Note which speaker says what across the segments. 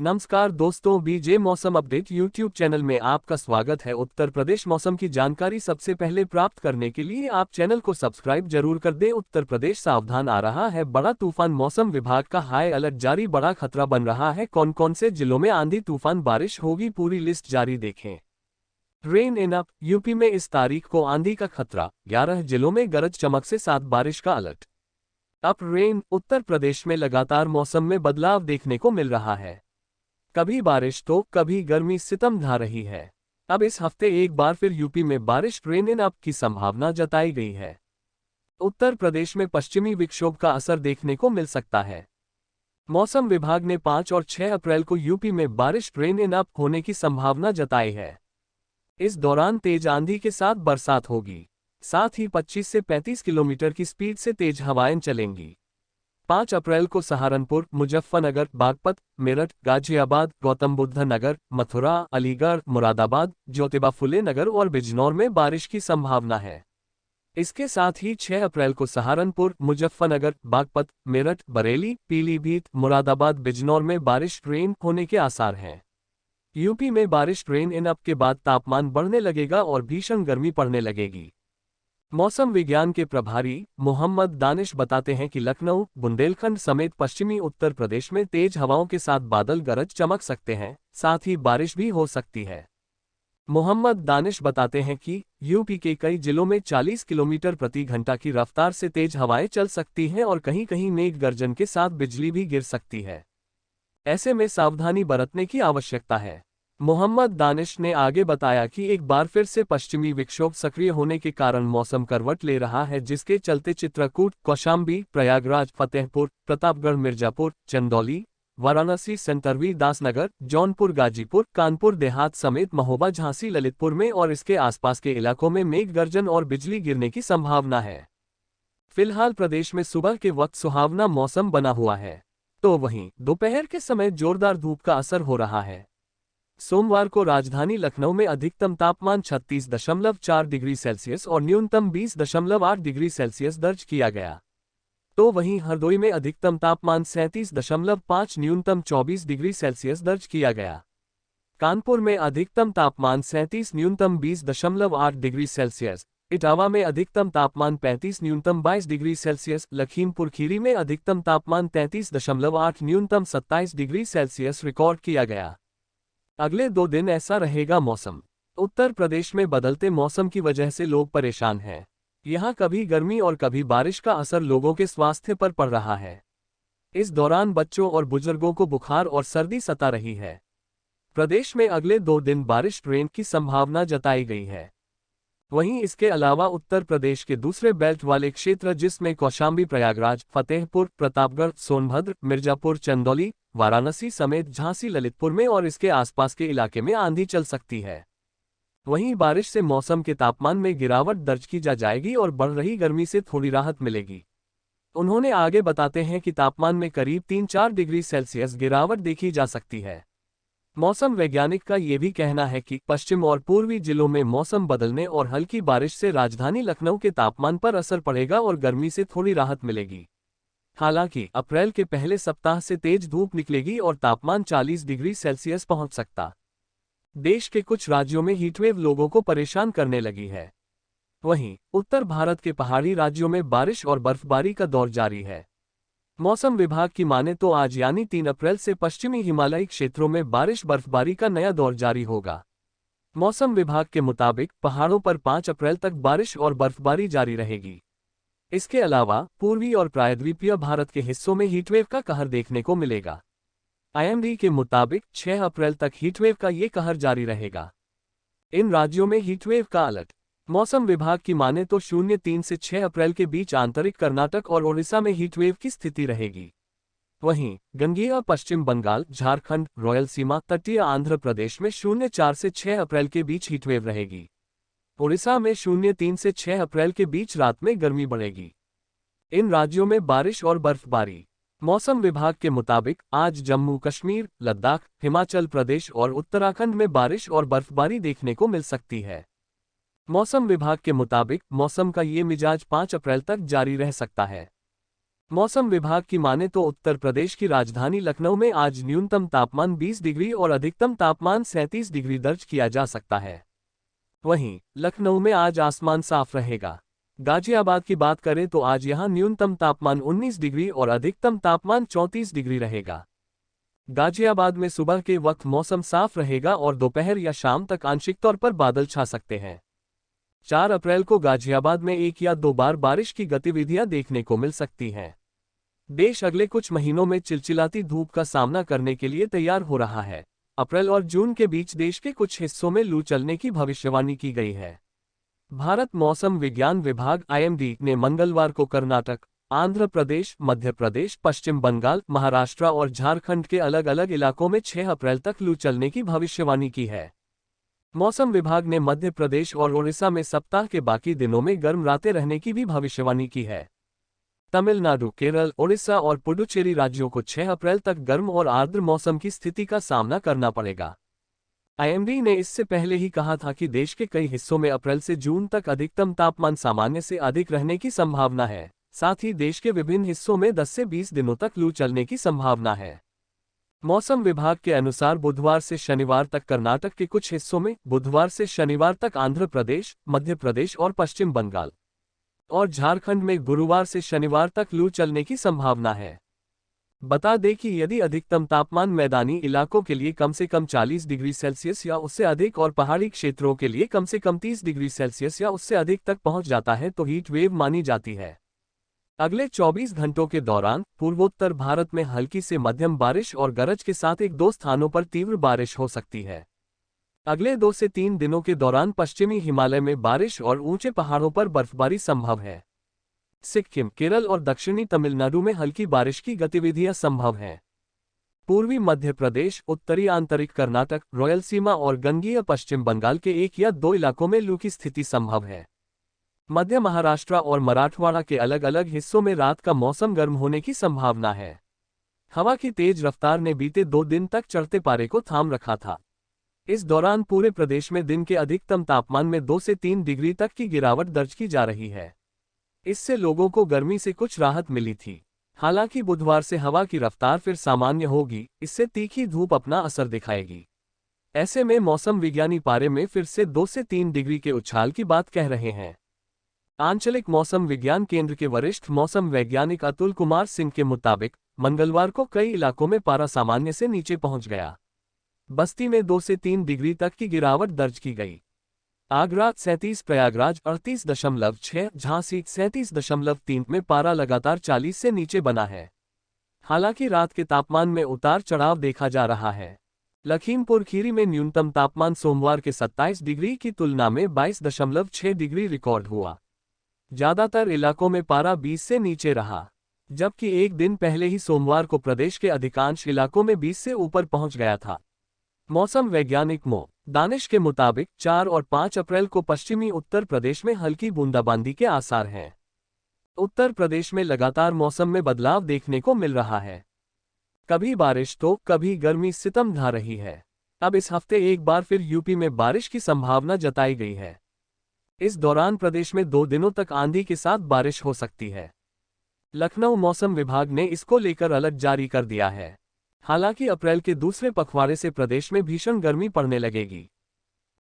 Speaker 1: नमस्कार दोस्तों, बीजे मौसम अपडेट यूट्यूब चैनल में आपका स्वागत है। उत्तर प्रदेश मौसम की जानकारी सबसे पहले प्राप्त करने के लिए आप चैनल को सब्सक्राइब जरूर कर दें। उत्तर प्रदेश सावधान, आ रहा है बड़ा तूफान। मौसम विभाग का हाई अलर्ट जारी, बड़ा खतरा बन रहा है। कौन कौन से जिलों में आंधी तूफान बारिश होगी, पूरी लिस्ट जारी देखें। रेन इन अप, यूपी में इस तारीख को आंधी का खतरा, 11 जिलों में गरज चमक के साथ बारिश का alert. Up rain, Uttar Pradesh में लगातार मौसम में बदलाव देखने को मिल रहा है। कभी बारिश तो कभी गर्मी सितम ढा रही है। अब इस हफ्ते एक बार फिर यूपी में बारिश, रेन इन अप की संभावना जताई गई है। उत्तर प्रदेश में पश्चिमी विक्षोभ का असर देखने को मिल सकता है। मौसम विभाग ने 5 और 6 अप्रैल को यूपी में बारिश, रेन इन अप होने की संभावना जताई है। इस दौरान तेज आंधी के साथ बरसात होगी, साथ ही 25 से 35 किलोमीटर की स्पीड से तेज हवाएं चलेंगी। 5 अप्रैल को सहारनपुर, मुजफ्फरनगर, बागपत, मेरठ, गाजियाबाद, गौतम बुद्ध नगर, मथुरा, अलीगढ़, मुरादाबाद, ज्योतिबा फुले नगर और बिजनौर में बारिश की संभावना है। इसके साथ ही 6 अप्रैल को सहारनपुर, मुजफ्फरनगर, बागपत, मेरठ, बरेली, पीलीभीत, मुरादाबाद, बिजनौर में बारिश, रेन होने के आसार हैं। यूपी में बारिश, रेन इन अप के बाद तापमान बढ़ने लगेगा और भीषण गर्मी पड़ने लगेगी। मौसम विज्ञान के प्रभारी मोहम्मद दानिश बताते हैं कि लखनऊ, बुंदेलखंड समेत पश्चिमी उत्तर प्रदेश में तेज हवाओं के साथ बादल गरज चमक सकते हैं, साथ ही बारिश भी हो सकती है। मोहम्मद दानिश बताते हैं कि यूपी के कई जिलों में 40 किलोमीटर प्रति घंटा की रफ्तार से तेज हवाएं चल सकती हैं और कहीं कहीं मेघ गर्जन के साथ बिजली भी गिर सकती है। ऐसे में सावधानी बरतने की आवश्यकता है। मोहम्मद दानिश ने आगे बताया कि एक बार फिर से पश्चिमी विक्षोभ सक्रिय होने के कारण मौसम करवट ले रहा है, जिसके चलते चित्रकूट, कौशाम्बी, प्रयागराज, फतेहपुर, प्रतापगढ़, मिर्जापुर, चंदौली, वाराणसी, संतरवी, दासनगर, जौनपुर, गाजीपुर, कानपुर देहात समेत महोबा, झांसी, ललितपुर में और इसके आसपास के इलाकों में मेघ गर्जन और बिजली गिरने की संभावना है। फिलहाल प्रदेश में सुबह के वक्त सुहावना मौसम बना हुआ है, तो वहीं दोपहर के समय जोरदार धूप का असर हो रहा है। सोमवार को राजधानी लखनऊ में अधिकतम तापमान 36.4 डिग्री सेल्सियस और न्यूनतम 20.8 डिग्री सेल्सियस दर्ज किया गया। तो वहीं हरदोई में अधिकतम तापमान 37.5, न्यूनतम 24 डिग्री सेल्सियस दर्ज किया गया। कानपुर में अधिकतम तापमान 37, न्यूनतम 20.8 डिग्री सेल्सियस। इटावा में अधिकतम तापमान 35, न्यूनतम 22 डिग्री सेल्सियस। लखीमपुर खीरी में अधिकतम तापमान 33.8, न्यूनतम 27 डिग्री सेल्सियस रिकॉर्ड किया गया। अगले 2 दिन ऐसा रहेगा मौसम। उत्तर प्रदेश में बदलते मौसम की वजह से लोग परेशान हैं। यहाँ कभी गर्मी और कभी बारिश का असर लोगों के स्वास्थ्य पर पड़ रहा है। इस दौरान बच्चों और बुजुर्गों को बुखार और सर्दी सता रही है। प्रदेश में अगले 2 दिन बारिश, रेन की संभावना जताई गई है। वहीं इसके अलावा उत्तर प्रदेश के दूसरे बेल्ट वाले क्षेत्र, जिसमें कौशाम्बी, प्रयागराज, फतेहपुर, प्रतापगढ़, सोनभद्र, मिर्जापुर, चंदौली, वाराणसी समेत झांसी, ललितपुर में और इसके आसपास के इलाके में आंधी चल सकती है। वहीं बारिश से मौसम के तापमान में गिरावट दर्ज की जाएगी और बढ़ रही गर्मी से थोड़ी राहत मिलेगी। उन्होंने आगे बताते हैं कि तापमान में करीब 3-4 डिग्री सेल्सियस गिरावट देखी जा सकती है। मौसम वैज्ञानिक का ये भी कहना है कि पश्चिम और पूर्वी जिलों में मौसम बदलने और हल्की बारिश से राजधानी लखनऊ के तापमान पर असर पड़ेगा और गर्मी से थोड़ी राहत मिलेगी। हालांकि अप्रैल के पहले सप्ताह से तेज धूप निकलेगी और तापमान 40 डिग्री सेल्सियस पहुंच सकता। देश के कुछ राज्यों में हीटवेव लोगों को परेशान करने लगी है। वहीं उत्तर भारत के पहाड़ी राज्यों में बारिश और बर्फबारी का दौर जारी है। मौसम विभाग की माने तो आज यानी 3 अप्रैल से पश्चिमी हिमालयी क्षेत्रों में बारिश बर्फबारी का नया दौर जारी होगा। मौसम विभाग के मुताबिक पहाड़ों पर 5 अप्रैल तक बारिश और बर्फबारी जारी रहेगी। इसके अलावा पूर्वी और प्रायद्वीपीय भारत के हिस्सों में हीटवेव का कहर देखने को मिलेगा। आईएमडी के मुताबिक 6 अप्रैल तक हीटवेव का ये कहर जारी रहेगा। इन राज्यों में हीटवेव का अलर्ट। मौसम विभाग की माने तो 03 से 6 अप्रैल के बीच आंतरिक कर्नाटक और ओडिशा में हीटवेव की स्थिति रहेगी। वहीं गंगेय पश्चिम बंगाल, झारखंड, रॉयलसीमा, तटीय आंध्र प्रदेश में 04 से 6 अप्रैल के बीच हीटवेव रहेगी। ओडिशा में 03 से 6 अप्रैल के बीच रात में गर्मी बढ़ेगी। इन राज्यों में बारिश और बर्फबारी। मौसम विभाग के मुताबिक आज जम्मू कश्मीर, लद्दाख, हिमाचल प्रदेश और उत्तराखंड में बारिश और बर्फबारी देखने को मिल सकती है। मौसम विभाग के मुताबिक मौसम का ये मिजाज 5 अप्रैल तक जारी रह सकता है। मौसम विभाग की माने तो उत्तर प्रदेश की राजधानी लखनऊ में आज न्यूनतम तापमान 20 डिग्री और अधिकतम तापमान 37 डिग्री दर्ज किया जा सकता है। वहीं लखनऊ में आज आसमान साफ रहेगा। गाजियाबाद की बात करें तो आज यहां न्यूनतम तापमान 19 डिग्री और अधिकतम तापमान 34 डिग्री रहेगा। गाजियाबाद में सुबह के वक्त मौसम साफ रहेगा और दोपहर या शाम तक आंशिक तौर पर बादल छा सकते हैं। 4 अप्रैल को गाजियाबाद में 1 या 2 बार बारिश की गतिविधियां देखने को मिल सकती हैं। देश अगले कुछ महीनों में चिलचिलाती धूप का सामना करने के लिए तैयार हो रहा है। अप्रैल और जून के बीच देश के कुछ हिस्सों में लू चलने की भविष्यवाणी की गई है। भारत मौसम विज्ञान विभाग (IMD) ने मंगलवार को कर्नाटक, आंध्र प्रदेश, मध्य प्रदेश, पश्चिम बंगाल, महाराष्ट्र और झारखंड के अलग अलग इलाकों में 6 अप्रैल तक लू चलने की भविष्यवाणी की है। मौसम विभाग ने मध्य प्रदेश और ओडिशा में सप्ताह के बाकी दिनों में गर्म रातें रहने की भी भविष्यवाणी की है। तमिलनाडु, केरल, ओडिशा और पुडुचेरी राज्यों को 6 अप्रैल तक गर्म और आर्द्र मौसम की स्थिति का सामना करना पड़ेगा। IMD ने इससे पहले ही कहा था कि देश के कई हिस्सों में अप्रैल से जून तक अधिकतम तापमान सामान्य से अधिक रहने की संभावना है। साथ ही देश के विभिन्न हिस्सों में 10 से 20 दिनों तक लू चलने की संभावना है। मौसम विभाग के अनुसार बुधवार से शनिवार तक कर्नाटक के कुछ हिस्सों में, बुधवार से शनिवार तक आंध्र प्रदेश, मध्य प्रदेश और पश्चिम बंगाल और झारखंड में गुरुवार से शनिवार तक लू चलने की संभावना है। बता दें कि यदि अधिकतम तापमान मैदानी इलाकों के लिए कम से कम 40 डिग्री सेल्सियस या उससे अधिक और पहाड़ी क्षेत्रों के लिए कम से कम 30 डिग्री सेल्सियस या उससे अधिक तक पहुंच जाता है तो हीट वेव मानी जाती है। अगले 24 घंटों के दौरान पूर्वोत्तर भारत में हल्की से मध्यम बारिश और गरज के साथ 1-2 स्थानों पर तीव्र बारिश हो सकती है। अगले 2 से 3 दिनों के दौरान पश्चिमी हिमालय में बारिश और ऊंचे पहाड़ों पर बर्फबारी संभव है। सिक्किम, केरल और दक्षिणी तमिलनाडु में हल्की बारिश की गतिविधियां संभव हैं। पूर्वी मध्य प्रदेश, उत्तरी आंतरिक कर्नाटक, रॉयलसीमा और गंगीय पश्चिम बंगाल के 1 या 2 इलाकों में लू की स्थिति संभव है। मध्य महाराष्ट्र और मराठवाड़ा के अलग अलग हिस्सों में रात का मौसम गर्म होने की संभावना है। हवा की तेज रफ्तार ने बीते 2 दिन तक चढ़ते पारे को थाम रखा था। इस दौरान पूरे प्रदेश में दिन के अधिकतम तापमान में 2 से 3 डिग्री तक की गिरावट दर्ज की जा रही है। इससे लोगों को गर्मी से कुछ राहत मिली थी। हालांकि बुधवार से हवा की रफ्तार फिर सामान्य होगी, इससे तीखी धूप अपना असर दिखाएगी। ऐसे में मौसम विज्ञानी पारे में फिर से 2 से 3 डिग्री के उछाल की बात कह रहे हैं। आंचलिक मौसम विज्ञान केंद्र के वरिष्ठ मौसम वैज्ञानिक अतुल कुमार सिंह के मुताबिक मंगलवार को कई इलाकों में पारा सामान्य से नीचे पहुंच गया। बस्ती में 2 से 3 डिग्री तक की गिरावट दर्ज की गई। आगरा 37, प्रयागराज 38.6, झांसी 37.3 में पारा लगातार 40 से नीचे बना है। हालांकि रात के तापमान में उतार चढ़ाव देखा जा रहा है। लखीमपुर खीरी में न्यूनतम तापमान सोमवार के 27 डिग्री की तुलना में 22.6 डिग्री रिकॉर्ड हुआ। ज्यादातर इलाकों में पारा 20 से नीचे रहा, जबकि एक दिन पहले ही सोमवार को प्रदेश के अधिकांश इलाकों में 20 से ऊपर पहुंच गया था। मौसम वैज्ञानिक मो. दानिश के मुताबिक 4 और 5 अप्रैल को पश्चिमी उत्तर प्रदेश में हल्की बूंदाबांदी के आसार हैं। उत्तर प्रदेश में लगातार मौसम में बदलाव देखने को मिल रहा है। कभी बारिश तो कभी गर्मी सितम ढा रही है। अब इस हफ्ते एक बार फिर यूपी में बारिश की संभावना जताई गई है। इस दौरान प्रदेश में 2 दिनों तक आंधी के साथ बारिश हो सकती है। लखनऊ मौसम विभाग ने इसको लेकर अलर्ट जारी कर दिया है। हालांकि अप्रैल के दूसरे पखवाड़े से प्रदेश में भीषण गर्मी पड़ने लगेगी।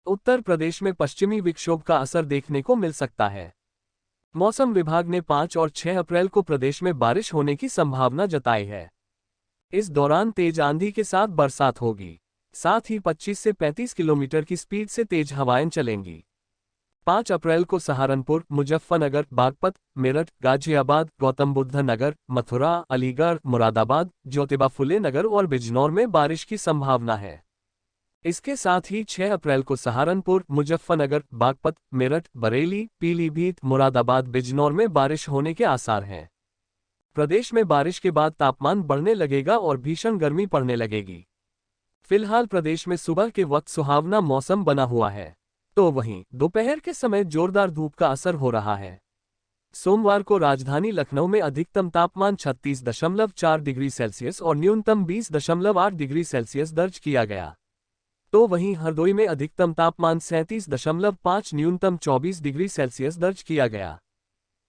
Speaker 1: उत्तर प्रदेश में पश्चिमी विक्षोभ का असर देखने को मिल सकता है। मौसम विभाग ने 5 और 6 अप्रैल को प्रदेश में बारिश होने की संभावना जताई है। इस दौरान तेज आंधी के साथ बरसात होगी। साथ ही 25 से 35 किलोमीटर की स्पीड से तेज हवाएं चलेंगी। 5 अप्रैल को सहारनपुर, मुजफ्फरनगर, बागपत, मेरठ, गाजियाबाद, गौतम बुद्ध नगर, मथुरा, अलीगढ़, मुरादाबाद, ज्योतिबा फुले नगर और बिजनौर में बारिश की संभावना है। इसके साथ ही 6 अप्रैल को सहारनपुर, मुजफ्फरनगर, बागपत, मेरठ, बरेली, पीलीभीत, मुरादाबाद, बिजनौर में बारिश होने के आसार हैं। प्रदेश में बारिश के बाद तापमान बढ़ने लगेगा और भीषण गर्मी पड़ने लगेगी। फिलहाल प्रदेश में सुबह के वक्त सुहावना मौसम बना हुआ है, तो वहीं दोपहर के समय जोरदार धूप का असर हो रहा है। सोमवार को राजधानी लखनऊ में अधिकतम तापमान 36.4 डिग्री सेल्सियस और न्यूनतम 20.8 डिग्री सेल्सियस दर्ज किया गया। तो वहीं हरदोई में अधिकतम तापमान 37.5, न्यूनतम 24 डिग्री सेल्सियस दर्ज किया गया।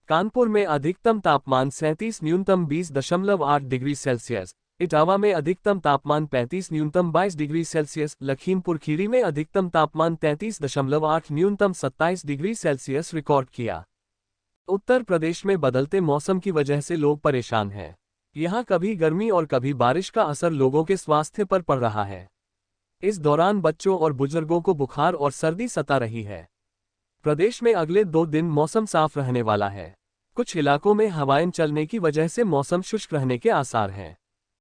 Speaker 1: कानपुर में अधिकतम तापमान 37, न्यूनतम 20.8 डिग्री सेल्सियस। इटावा में अधिकतम तापमान 35, न्यूनतम 22 डिग्री सेल्सियस। लखीमपुर खीरी में अधिकतम तापमान 33.8, न्यूनतम 27 डिग्री सेल्सियस रिकॉर्ड किया। उत्तर प्रदेश में बदलते मौसम की वजह से लोग परेशान हैं। यहाँ कभी गर्मी और कभी बारिश का असर लोगों के स्वास्थ्य पर पड़ रहा है। इस दौरान बच्चों और बुजुर्गों को बुखार और सर्दी सता रही है। प्रदेश में अगले 2 दिन मौसम साफ रहने वाला है। कुछ इलाकों में हवाएं चलने की वजह से मौसम शुष्क रहने के आसार हैं।